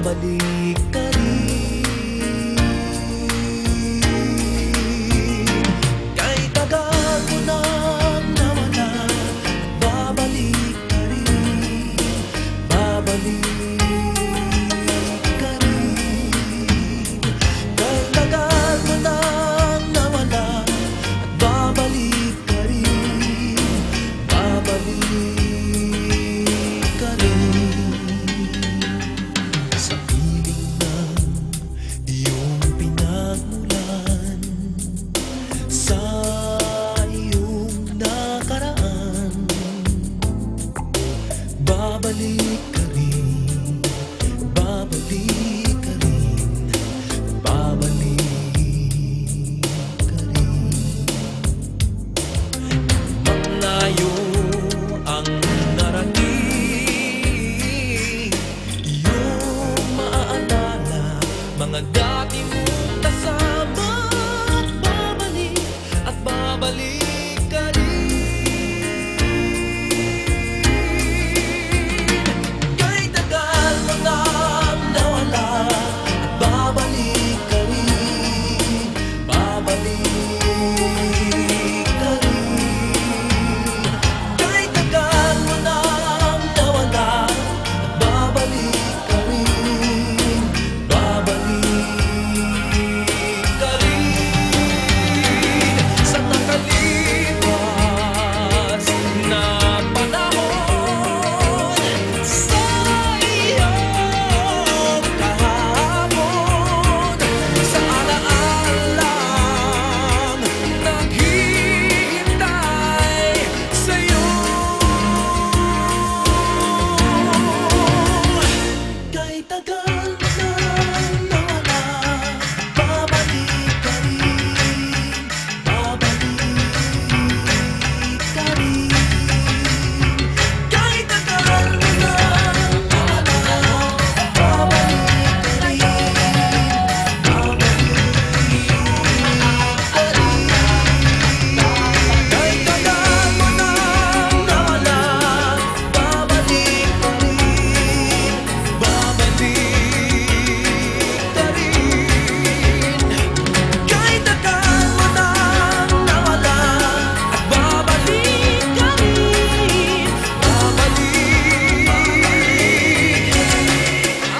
babalik ka rin. Kahit tagal mo nang nawala, babalik ka rin, babalik ka rin. Kahit tagal mo nang nawala, babalik ka rin, babalik ka rin. Sa piling ng iyong pinagmulan, sa iyong nakaraan, babalik ka rin, babalik ka rin, babalik ka rin. Malayo ang narating, iyong maaalala mga dati mong kasama, at babalik ka rin. Kahit tagal mo nang nawala, at babalik ka rin, babalik ka rin. Kahit tagal mo nang nawala, at babalik ka rin, babalik ka rin. Sa nakalipas na panahon, sa iyong kahapon, sa alaalang naghihintay sa'yo. Kahit tagal mo nang nawala, babalik ka rin, babalik ka rin. Kahit tagal mo nang nawala, babalik ka rin, babalik ka rin. Kahit tagal mo nang nawala, babalik ka rin, babalik ka rin. Kahit tagal mo nang nawala, at babalik ka rin, babalik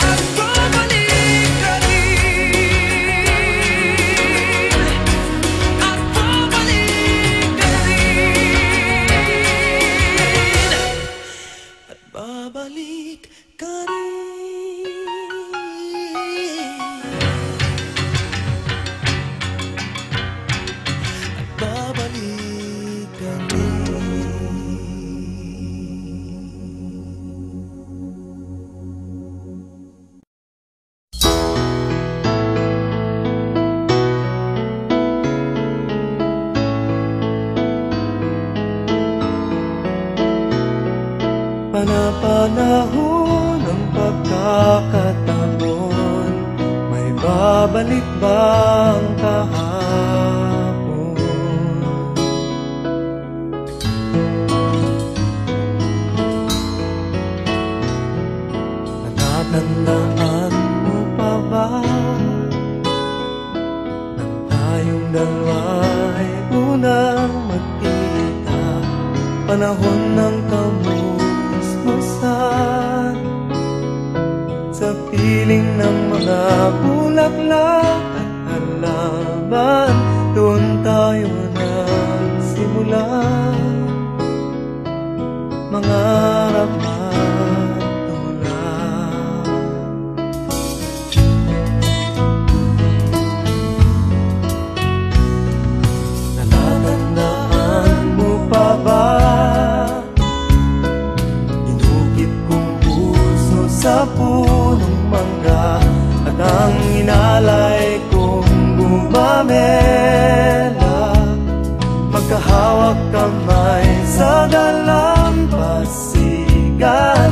at babalik ka rin, at babalik ka rin, at babalik ka Panapanahon ng pagkakataon, may babalik bang kahapon? Natatandaan mo pa ba nang tayong dalawa'y unang magkita? Panahon ng kamusmusan, sa piling ng mga bulaklak at halaman, doon tayo nagsimula mangarap magtulak. Natatandaan mo pa ba inukit kong puso sa punong mangga, at ang inalay kong gumamela, magkahawak kamay sa dalampasigan,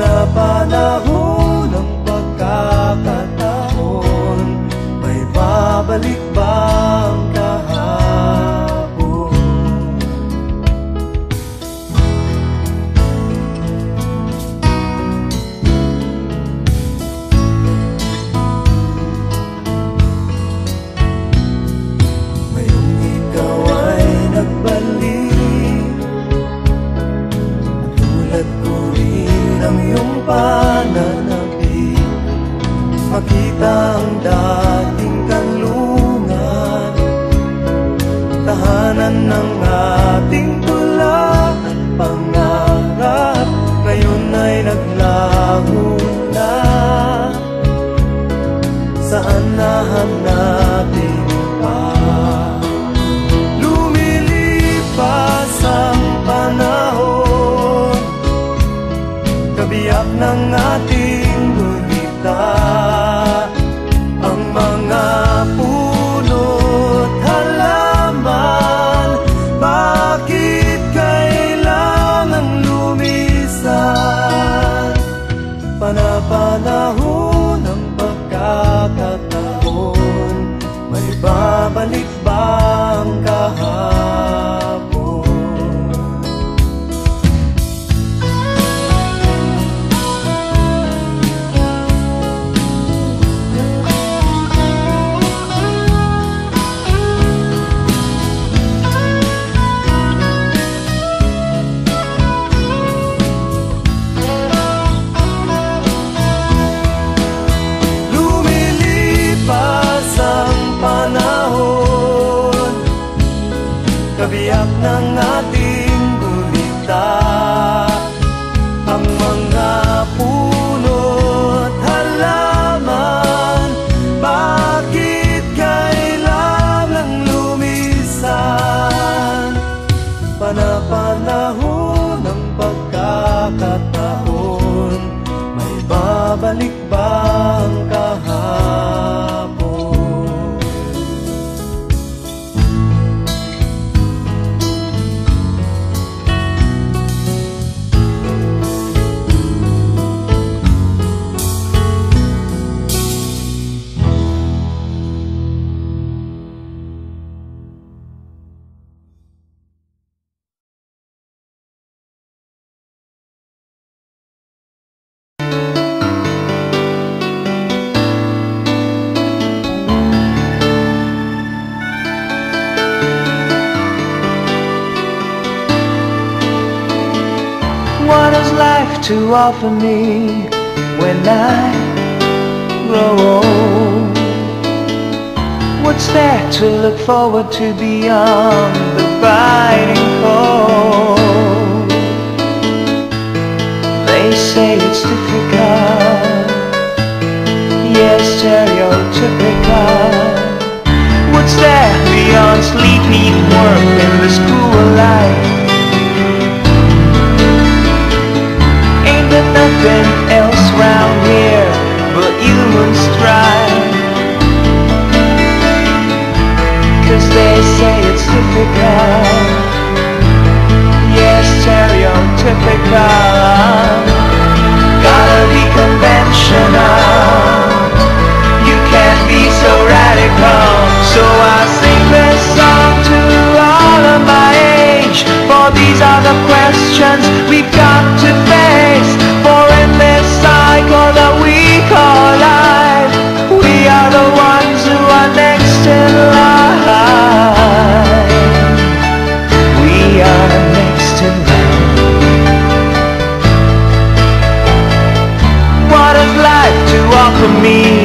Panapanahon ng pagkakataon, may babalik ba ang kahapon? Ngayong ikaw ay nagbalik, tulad ko rin ang iyong pananabik, makita ang dating kanlungan, tahanan ng ating tula at pangarap, ngayon ay naglaho na. Saan nahanapin pa? Lumilipas ang panahon, kabiyak ng ating gulita, ang mga puno't halaman, bakit kailangan lumisan? Panapanahon ng pagkakataon, may babalik ba ang kahapon? Kabiyak ng ating gulita, ang mga puno't halaman, bakit kailangang lumisan? Panapanahon ng pagkakataon, may babalik ba ang kahapon? What has life to offer me when I grow old? What's there to look forward to beyond the biting cold? They say it's difficult, yes, stereotypical. What's there beyond sleepy work in the school life? Nothing else round here but human strife. 'Cause they say it's difficult, yes, stereotypical. Gotta be conventional, you can't be so radical. So I sing this song to all of my age, for these are the questions we've got to face. For in this cycle that we call life, we are the ones who are next in line. We are next in line. What has life to offer me